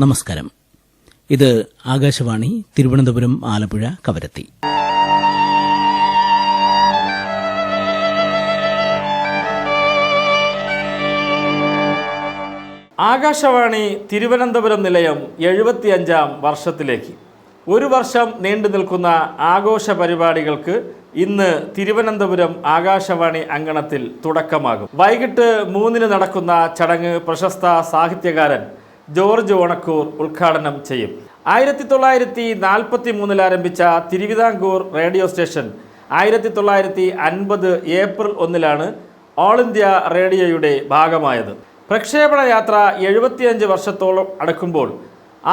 നമസ്കാരം. ഇത് ആകാശവാണി തിരുവനന്തപുരം, ആലപ്പുഴ, കവരത്തി. ആകാശവാണി തിരുവനന്തപുരം നിലയം 75-ാം വർഷത്തിലേക്ക്. ഒരു വർഷം നീണ്ടു നിൽക്കുന്ന ആഘോഷ പരിപാടികൾക്ക് ഇന്ന് തിരുവനന്തപുരം ആകാശവാണി അങ്കണത്തിൽ തുടക്കമാകും. വൈകിട്ട് 3-ന് നടക്കുന്ന ചടങ്ങ് പ്രശസ്ത സാഹിത്യകാരൻ ജോർജ് ഓണക്കൂർ ഉദ്ഘാടനം ചെയ്യും. 1943 ആരംഭിച്ച തിരുവിതാംകൂർ റേഡിയോ സ്റ്റേഷൻ 1950 ഏപ്രിൽ 1-ലാണ് ഓൾ ഇന്ത്യ റേഡിയോയുടെ ഭാഗമായത്. പ്രക്ഷേപണ യാത്ര 75 വർഷത്തോളം അടുക്കുമ്പോൾ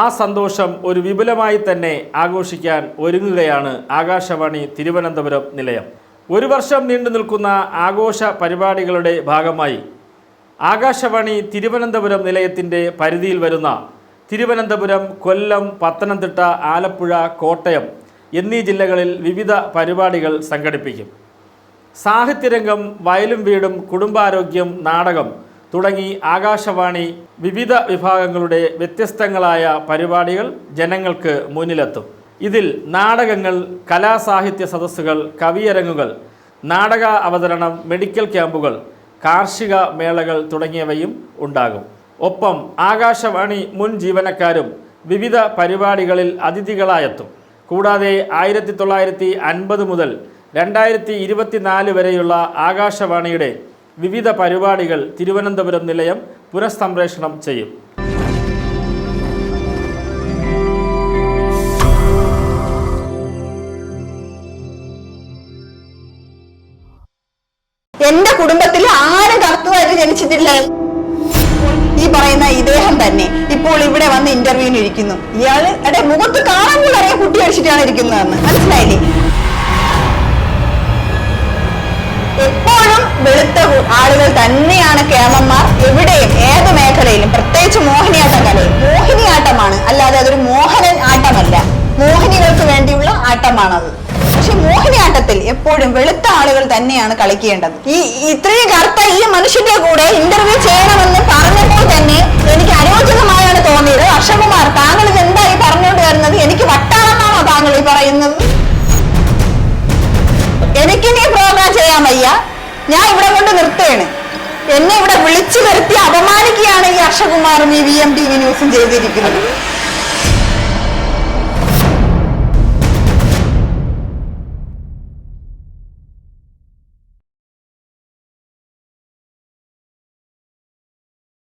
ആ സന്തോഷം ഒരു വിപുലമായി തന്നെ ആഘോഷിക്കാൻ ഒരുങ്ങുകയാണ് ആകാശവാണി തിരുവനന്തപുരം നിലയം. ഒരു വർഷം നീണ്ടു നിൽക്കുന്ന ആഘോഷ പരിപാടികളുടെ ഭാഗമായി ആകാശവാണി തിരുവനന്തപുരം നിലയത്തിൻ്റെ പരിധിയിൽ വരുന്ന തിരുവനന്തപുരം, കൊല്ലം, പത്തനംതിട്ട, ആലപ്പുഴ, കോട്ടയം എന്നീ ജില്ലകളിൽ വിവിധ പരിപാടികൾ സംഘടിപ്പിക്കും. സാഹിത്യരംഗം, വയലും വീടും, കുടുംബാരോഗ്യം, നാടകം തുടങ്ങി ആകാശവാണി വിവിധ വിഭാഗങ്ങളുടെ വ്യത്യസ്തങ്ങളായ പരിപാടികൾ ജനങ്ങൾക്ക് മുന്നിലെത്തും. ഇതിൽ നാടകങ്ങൾ, കലാസാഹിത്യ സദസ്സുകൾ, കവിയരങ്ങുകൾ, നാടക അവതരണം, മെഡിക്കൽ ക്യാമ്പുകൾ, കാർഷിക മേളകൾ തുടങ്ങിയവയും ഉണ്ടാകും. ഒപ്പം ആകാശവാണി മുൻ ജീവനക്കാരും വിവിധ പരിപാടികളിൽ അതിഥികളായെത്തും. കൂടാതെ 1950 മുതൽ 2024 വരെയുള്ള ആകാശവാണിയുടെ വിവിധ പരിപാടികൾ തിരുവനന്തപുരം നിലയം പുനഃസംപ്രേഷണം ചെയ്യും. എന്റെ കുടുംബത്തിൽ ആരും കറുത്തതായിട്ട് ജനിച്ചിട്ടില്ല. ഈ പറയുന്ന ഇദ്ദേഹം തന്നെ ഇപ്പോൾ ഇവിടെ വന്ന് ഇന്റർവ്യൂവിന് ഇരിക്കുന്നു. ഇയാള് മുഖത്ത് കാണാൻ പോലും അറിയാൻ കുട്ടി അടിച്ചിട്ടാണ് ഇരിക്കുന്നതെന്ന് മനസ്സിലായില്ലേ? എപ്പോഴും വെളുത്ത ആളുകൾ തന്നെയാണ് കേമന്മാർ. എവിടെയും ഏത് മേഖലയിലും, പ്രത്യേകിച്ച് മോഹിനിയാട്ടം കലയിൽ. മോഹിനിയാട്ടമാണ്, അല്ലാതെ അതൊരു മോഹനൻ ആട്ടമല്ല. മോഹിനികൾക്ക് വേണ്ടിയുള്ള ആട്ടമാണത്. പക്ഷെ മോഹിനിയാട്ടത്തിൽ എപ്പോഴും വെളുത്ത ആളുകൾ തന്നെയാണ് കളിക്കേണ്ടത്. ഇത്രയും കറുത്ത ഈ മനുഷ്യന്റെ കൂടെ ഇന്റർവ്യൂ ചെയ്യണമെന്ന് പറഞ്ഞപ്പോൾ തന്നെ എനിക്ക് അരോചകമായാണ് തോന്നിയത്. അക്ഷകുമാർ, താങ്കൾ ഇത് എന്തായി പറഞ്ഞുകൊണ്ട് വരുന്നത്? എനിക്ക് വട്ടാണെന്നാണോ താങ്കൾ ഈ പറയുന്നത്? എനിക്കിനി പ്രോഗ്രാം ചെയ്യാൻ വയ്യ. ഞാൻ ഇവിടെ കൊണ്ട് നിർത്തുകയാണ്. എന്നെ ഇവിടെ വിളിച്ചു വരുത്തി അപമാനിക്കുകയാണ് ഈ അക്ഷകുമാറും ഈ VMTV ന്യൂസും ചെയ്തിരിക്കുന്നത്.